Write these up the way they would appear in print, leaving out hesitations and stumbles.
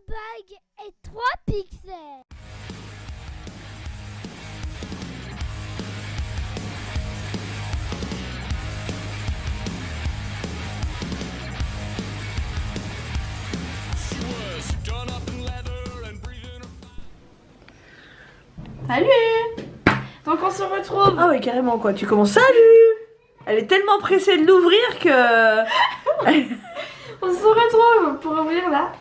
bague est 3 pixels. Salut! Donc on se retrouve. Ah oui, carrément quoi, tu commences. Salut! Elle est tellement pressée de l'ouvrir que... On se retrouve pour ouvrir la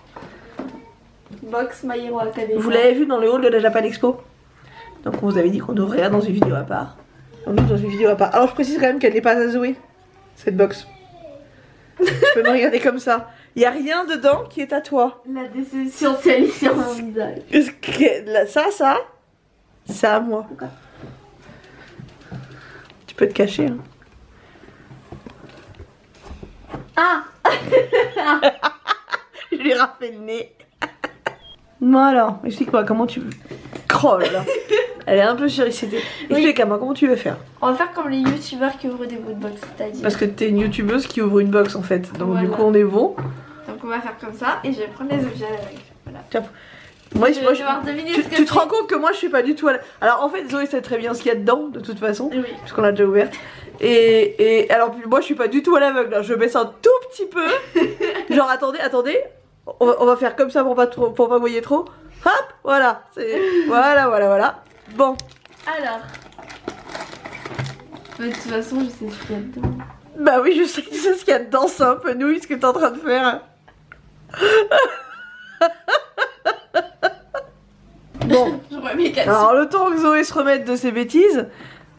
box My Hero Academia. Vous l'avez vu dans le hall de la Japan Expo. Donc on vous avait dit qu'on ouvrirait dans une vidéo à part. On ouvre dans une vidéo à part. Alors je précise quand même qu'elle n'est pas à Zoé, cette box. Tu peux me regarder comme ça. Il n'y a rien dedans qui est à toi. La déception s'est sur mon visage. Ça, c'est à moi. Pourquoi? Tu peux te cacher. Hein. Ah! Je lui ai raflé le nez. Voilà, explique-moi comment tu veux. Oh là là. Elle est un peu surexcitée. Explique-moi comment tu veux faire. On va faire comme les youtubeurs qui ouvrent des bouts de box, c'est-à-dire. Parce que t'es une youtubeuse qui ouvre une box en fait. Donc Voilà. du coup on est bon. Donc on va faire comme ça et je vais prendre les objets avec. Voilà. Moi, Je vais devoir deviner ce que tu te c'est. rends compte que moi je suis pas du tout à Alors en fait Zoé sait très bien ce qu'il y a dedans de toute façon. Oui. Puisqu'on l'a déjà ouverte. Et alors moi je suis pas du tout à l'aveugle. Je baisse un tout petit peu. Genre attendez. On va faire comme ça pour pas voyer trop. Hop, voilà. Voilà. Bon. Alors. De toute façon, je sais ce qu'il y a dedans. Bah oui, je sais ce qu'il y a dedans, c'est un peu nouille ce que t'es en train de faire. Bon. Je remets mes Alors le temps que Zoé se remette de ses bêtises,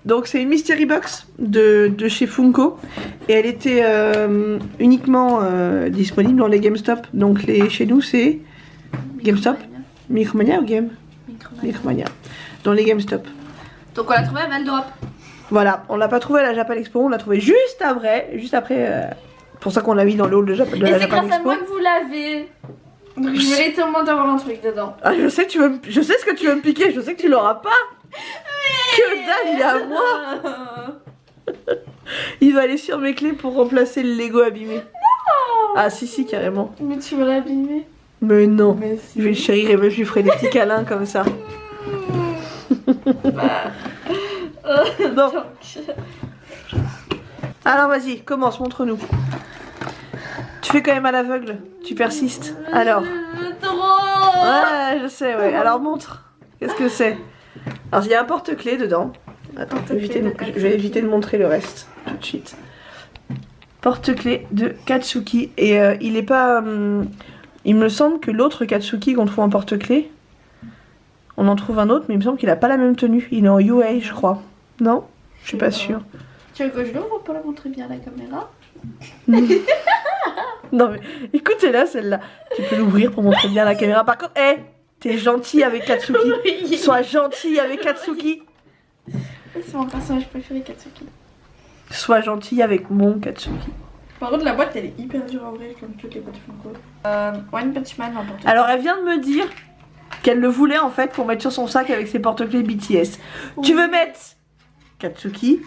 donc c'est une mystery box de chez Funko et elle était uniquement disponible dans les GameStop. Donc chez nous c'est GameStop, Micromania ou Game Micromania. Dans les GameStop. Donc on l'a trouvé à Val d'Europe. Voilà, on l'a pas trouvé à la Japan Expo, on l'a trouvé juste après. Pour ça qu'on l'a mis dans le hall de Et la c'est Japan grâce à Expo. moi que vous l'avez. Donc je mérite au moins d'avoir un truc dedans. Ah, je sais ce que tu veux me piquer, je sais que tu l'auras pas. Que dalle, il est à moi. Il va aller sur mes clés pour remplacer le Lego abîmé. Non. Ah si carrément. Mais tu veux l'abîmer? Mais non. Mais si. Je vais le chérir et même je lui ferai des petits câlins comme ça. Bon. Alors vas-y, commence, montre-nous. Tu fais quand même à l'aveugle, tu persistes. Alors. Trop. Ouais, je sais, ouais. Alors montre. Qu'est-ce que c'est? Alors il y a un porte-clés dedans. Attends, je vais éviter de montrer le reste tout de suite. Porte-clés de Katsuki. Et il est pas... il me semble que l'autre Katsuki qu'on trouve en porte-clés, on en trouve un autre, mais il me semble qu'il a pas la même tenue. Il est en UA, je crois. Non? Je suis pas sûre. Tu veux que je l'ouvre pour la montrer bien à la caméra? Non mais écoutez-la celle-là. Tu peux l'ouvrir pour montrer bien à la caméra. Par contre, t'es gentil avec Katsuki. Oui. Sois gentil avec Katsuki. C'est mon personnage préféré, Katsuki. Sois gentil avec mon Katsuki. Par contre, la boîte elle est hyper dure à ouvrir comme toutes les boîtes Funko. One Punch Man l'emporte. Alors elle vient de me dire qu'elle le voulait en fait pour mettre sur son sac avec ses porte-clés BTS. Oui. Tu veux mettre Katsuki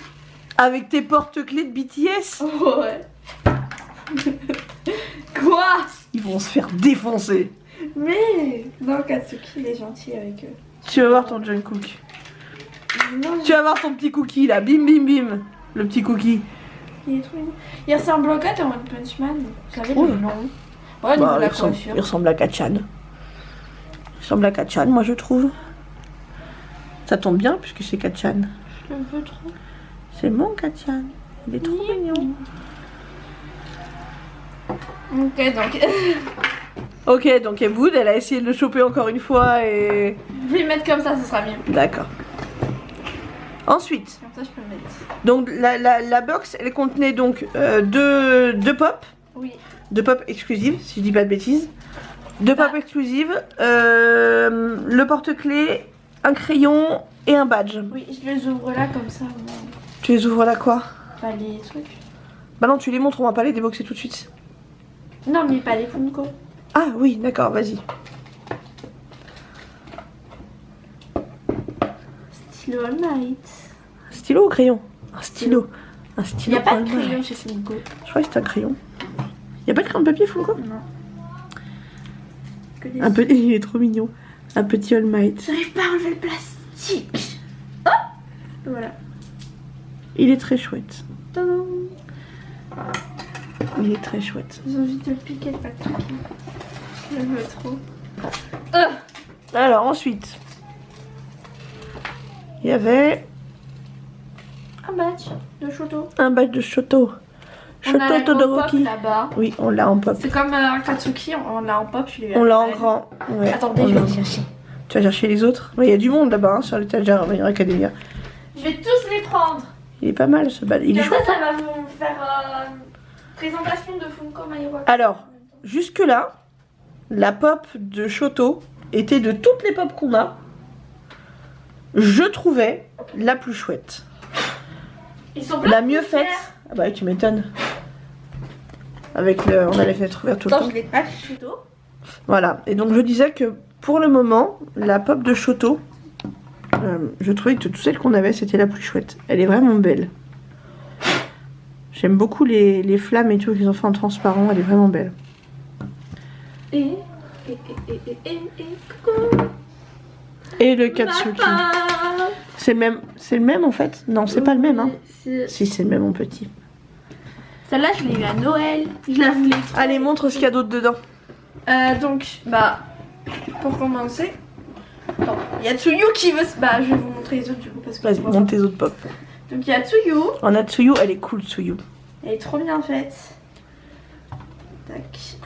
avec tes porte-clés de BTS? Oh, ouais. Quoi? Ils vont se faire défoncer. Mais non, Katsuki il est gentil avec eux. Tu vas voir ton Jungkook. Non, Tu vas voir ton petit cookie là. Bim bim bim. Le petit cookie. il est trop mignon. Il ressemble au 4 à One Punch Man. Vous savez Oh. le nom? Ouais, au niveau de la il coiffure. ressemble à Kachan. Il ressemble à Kachan, moi je trouve. Ça tombe bien puisque c'est Kachan. Je le veux trop. C'est mon Kachan. Il est trop mignon. Ok, donc. Ok, donc Ewood, elle a essayé de le choper encore une fois et... Je vais le mettre comme ça, ce sera mieux. D'accord. Ensuite, Comme ça, je peux le mettre. donc la box, elle contenait donc deux pop. Oui. 2 pop exclusives, si je dis pas de bêtises. 2 pop exclusives, le porte-clés, un crayon et un badge. Oui, je les ouvre là comme ça. Tu les ouvres là quoi? Pas les trucs. Bah non, tu les montres, on va pas les déboxer tout de suite. Non, mais pas les Funko. Ah oui, d'accord, vas-y. Stylo All Might. Stylo ou crayon? Un stylo. Un Il stylo. n'y a pas de All Might. crayon chez Funko. Je crois que c'est un crayon. Y a pas de crayon de papier, Funko? Non. que des... Il est trop mignon. Un petit All Might. J'arrive pas à enlever le plastique. Oh, voilà. Il est très chouette. Tadam. Il est très chouette. J'ai envie de le piquer le plastique. Je le veux trop. Alors ensuite, il y avait Un badge de Shoto. un badge de Shoto. On a Shoto la grande Todoroki. pop là-bas. Oui, on l'a en pop. C'est comme un Katsuki, on l'a en pop. Je l'ai eu à On l'a en Noël. grand. Ouais, Attendez, on je l'a. vais les chercher. Tu vas chercher les autres? Il y a du monde là-bas hein, sur l'étagère My Hero Academia. Je vais tous les prendre. Il est pas mal ce badge. Il est Comme chouette. ça va vous faire présentation de Funko My Hero. Alors, jusque-là, la pop de Shoto était de toutes les pop qu'on a, je trouvais la plus chouette. Ils sont La mieux faite. Ah bah oui, tu m'étonnes. Avec le... On a les fenêtres ouvertes tout le Attends, temps. je l'ai pas Shoto. Voilà. Et donc je disais que pour le moment, la pop de Shoto, je trouvais que toutes celles qu'on avait, c'était la plus chouette. Elle est vraiment belle. J'aime beaucoup les flammes et tout qu'ils ont fait en transparent. Elle est vraiment belle. Et coucou. Et le Katsuki. Papa. C'est le même en fait? Non, c'est pas le même. Hein. C'est- Si, c'est le même en petit. Celle-là, je l'ai eu à Noël. Je la voulais trop. Allez, montre ce qu'il y a d'autre dedans. Donc, bah, pour commencer, attends, il y a Tsuyu qui veut. Bah, je vais vous montrer les autres du coup parce que. Vas-y, montre tes autres pop. Donc, il y a Tsuyu. On a Tsuyu, elle est cool Tsuyu. Elle est trop bien faite. Tac.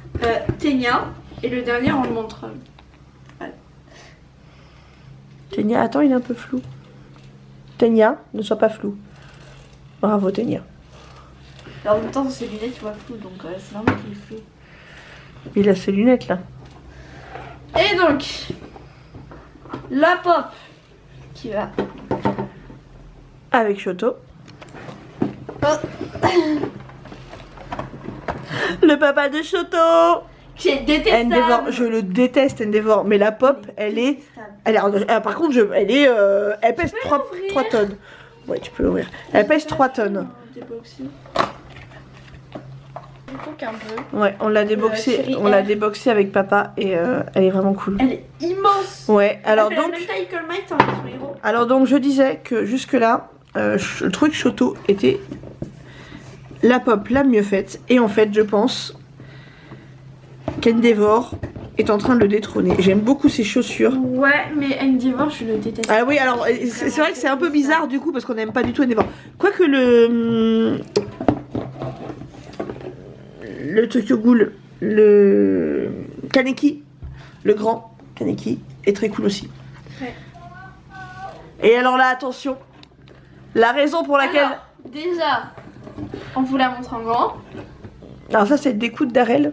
Tenya. Et le dernier, on le montre. Tenya, attends, il est un peu flou. Tenya, ne sois pas flou. Bravo Tenya. Alors, en même temps, ses lunettes, tu vois flou, donc c'est normal qu'il est flou. Il a ses lunettes là. Et donc, la pop qui va. Avec Shoto. Oh. Le papa de Shoto. Qui est détestable. Endeavor, je le déteste Endeavor, mais la pop, elle est... par contre, elle pèse 3 tonnes. Ouais, tu peux l'ouvrir. Elle pèse 3 tonnes. Déboxé. Il manque un peu. Ouais, on l'a déboxée avec papa et elle est vraiment cool. Elle est immense. Ouais, alors Elle fait donc... la même taille que le Might, hein, sur Hero. Alors donc je disais que jusque là, je trouvais que Shoto était la pop la mieux faite. Et en fait je pense qu'Endeavor est en train de le détrôner. J'aime beaucoup ses chaussures. Ouais, mais Endeavor, je le déteste. Ah oui, alors c'est vrai que c'est un peu bizarre du coup parce qu'on n'aime pas du tout Endeavor. Quoique le Tokyo Ghoul, le Kaneki, le grand Kaneki est très cool aussi. Ouais. Et alors là, attention, la raison pour laquelle... Alors, déjà, on vous la montre en grand. Alors ça c'est le découp d'Arel.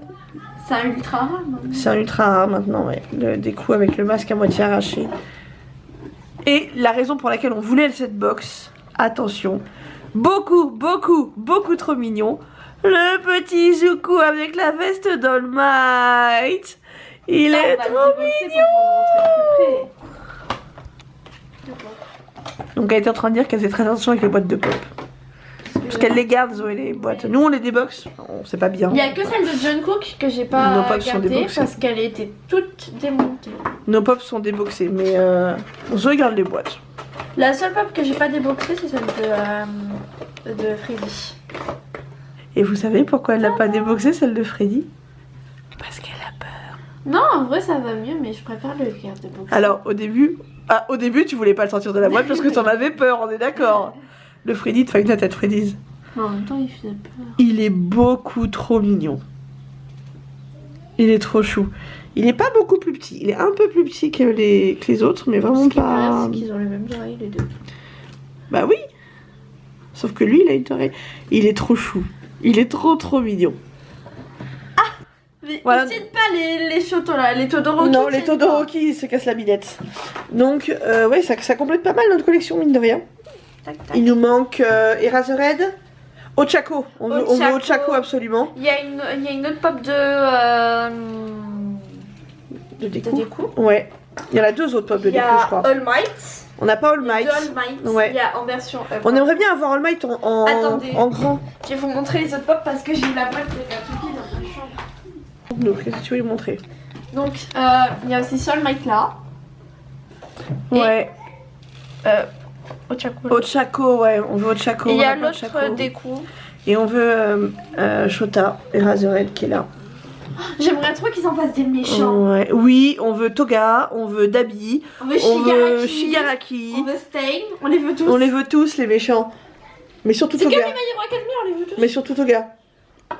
C'est un ultra rare maintenant. C'est un ultra rare maintenant, ouais. Le découp avec le masque à moitié arraché. Et la raison pour laquelle on voulait cette box, attention, beaucoup trop mignon. Le petit Zuko avec la veste d'All Might. Il est trop mignon. Donc elle était en train de dire qu'elle faisait très attention avec les boîtes de pop. Parce qu'elle les garde, Zoé, les boîtes. Nous on les déboxe, on sait pas bien. Il y a que celle de Jungkook que j'ai pas Nos pops sont gardée déboxés. parce qu'elle était toute démontée. Nos pops sont déboxés, mais Zoé garde les boîtes. La seule pop que j'ai pas déboxée, c'est celle de Freddy. Et vous savez pourquoi elle l'a pas déboxée, celle de Freddy? Parce qu'elle a peur. Non, en vrai ça va mieux, mais je préfère le garder boxé. Alors au début tu voulais pas le sortir de la boîte parce que t'en avais peur, on est d'accord. Le Freddy de Five Nights at Freddy's. En même temps, il faisait peur. Il est beaucoup trop mignon. Il est trop chou. Il est pas beaucoup plus petit. Il est un peu plus petit que les autres, mais vraiment Ce qui est pas... bien, c'est qu'ils ont les mêmes oreilles les deux. Bah oui. Sauf que lui, il a une oreille. Il est trop chou. Il est trop mignon. Mais Voilà. ils tiennent pas les Shoto là, les Todoroki. Non, les tiennent Todoroki, ils se cassent la bidette. Donc, ouais, ça complète pas mal notre collection, mine de rien. pas. Tac, tac. Il nous manque Eraserhead, Ochako. On veut Ochako. Ochako absolument. Il y a une autre pop De de découp. découp. Ouais. Il y en a 2 autres pop de Il y découp, je a crois. All Might. On n'a pas All Il y a Might. deux All Might. Ouais. Il y a en version. On aimerait bien avoir All Might en Attendez. en grand. Je vais vous montrer les autres pop parce que j'ai la boîte de Katsuki dans ma chambre. Donc, qu'est-ce que tu veux lui montrer? Donc, il y a aussi Sol Mike là. Ouais. Ochako. Ochako, ouais, on veut Ochako. Et il y on a pas Ochako. l'autre Deku. Et on veut Shota et Razorhead qui est là. J'aimerais trop qu'ils en fassent des méchants. Ouais. Oui, on veut Toga, on veut Dabi, On veut on veut Shigaraki. Shigaraki. On veut Stain. On les veut tous. On les veut tous, les méchants. Mais surtout C'est comme Toga. les My Hero Academy, on les veut tous. Mais surtout Toga.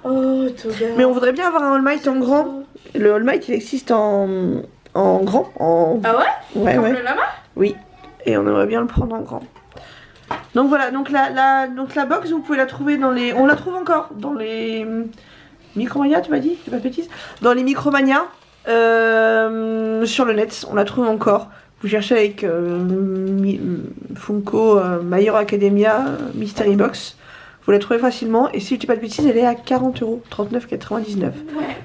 Oh, Toga. Mais on voudrait bien avoir un All Might en grand. Le All Might, il existe en grand. Ah ouais? Ouais, Comme ouais. le lama? Oui. Et on aimerait bien le prendre en grand. Donc voilà, donc la box, vous pouvez la trouver dans les... On la trouve encore dans les... Micromania, tu m'as dit? C'est pas de bêtises? Dans les Micromania, sur le net, on la trouve encore. Vous cherchez avec Funko My Hero Academia Mystery Box. Vous la trouvez facilement. Et si je dis pas de bêtises, elle est à 40 €, 39,99 €. Ouais.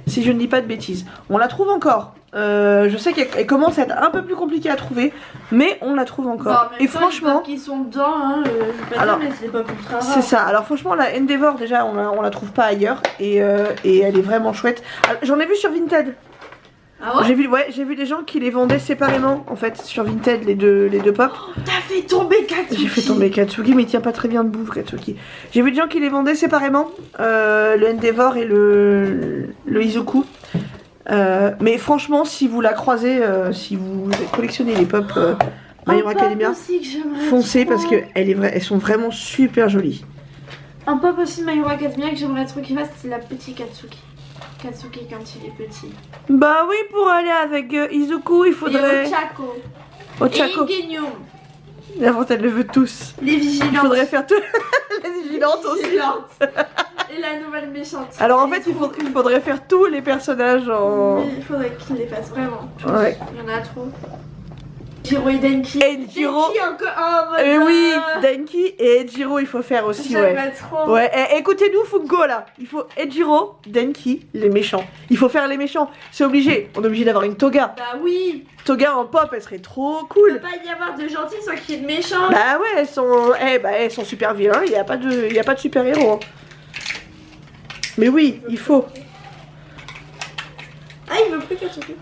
Si je ne dis pas de bêtises. On la trouve encore. Je sais qu'elle commence à être un peu plus compliquée à trouver. Mais on la trouve encore. Bon, et franchement... qui sont dedans, hein, je vais pas Alors, dire, mais c'est pas ultra rare. C'est ça. Alors franchement, la Endeavor, déjà, on la trouve pas ailleurs. Et elle est vraiment chouette. J'en ai vu sur Vinted. Ah ouais? J'ai vu des gens qui les vendaient séparément, en fait, sur Vinted, les deux pop. Oh, t'as fait tomber Katsuki. J'ai fait tomber Katsuki, mais il tient pas très bien debout, Katsuki. J'ai vu des gens qui les vendaient séparément, le Endeavor et le Izuku. Mais franchement, si vous la croisez, si vous collectionnez les pop My Hero Academia, aussi que j'aimerais foncez trop. parce qu'elles sont vraiment super jolies. Un pop aussi My Hero Academia que j'aimerais trop qu'il fasse, c'est la petite Katsuki. Katsuki quand il est petit. Bah oui, pour aller avec Izuku, il faudrait... Et Ochako. Ochako. Et Ingenium. La vente, elle le veut tous. Les vigilantes. Il faudrait faire tout. Les vigilantes aussi. Vigilantes. Et la nouvelle méchante. Alors en Elle fait, est trop il faudrait faire tous les personnages en... Oui, il faudrait qu'il les fasse vraiment. Ouais. Il y en a trop. Jiro et Denki. Denjiro. Denki encore. Oh, Et oui, Denki et Ejiro, il faut faire aussi, ouais. J'aimerais trop. Ouais, écoutez-nous Funko là. Il faut Ejiro, Denki, les méchants. Il faut faire les méchants. C'est obligé. On est obligé d'avoir une Toga. Bah oui. Toga en pop, elle serait trop Il cool. peut pas y avoir de gentils sans qu'il y ait de méchants. Bah ouais, elles sont super vilains. Il y a pas de super héros. Mais oui, il faut. Ah, il veut plus Katsuki.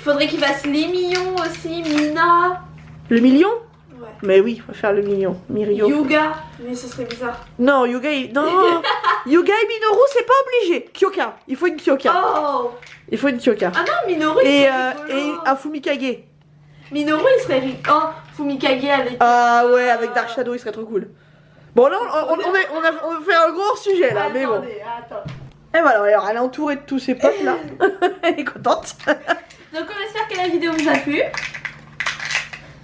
Faudrait qu'il fasse les millions aussi, Mina. Le million? Ouais. Mais oui, il faut faire le million. Mirio. Yuga. Mais ce serait bizarre. Non, Yuga, non. Yuga et Minoru, c'est pas obligé. Kyoka, il faut une Kyoka. Oh. Il faut une Kyoka. Ah non, Minoru il Et serait rigolo. un Fumikage. Minoru il serait rigolo. Oh, Fumikage avec... Ah ouais, avec Dark Shadow, il serait trop cool. Bon, là, on fait un gros sujet là, mais bon. Attendez, attends. Et voilà, alors elle est entourée de tous ses potes là. Elle est contente. Donc on espère que la vidéo vous a plu.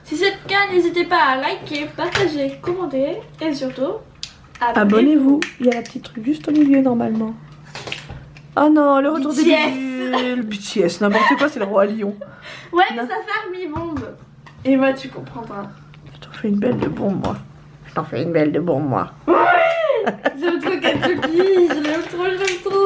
Si c'est le cas, n'hésitez pas à liker, partager, commenter et surtout Abonnez-vous. Il y a la petite truc juste au milieu normalement. Oh non, le retour des BTS. le BTS, n'importe quoi, c'est le roi lion. Ouais, mais Non. ça fait mi-bombe. Et moi, tu comprendras. Je t'en fais une belle de bombe, moi. Je t'en fais une belle de bombe, moi. J'aime trop Katsuki, je l'aime trop, je l'aime trop.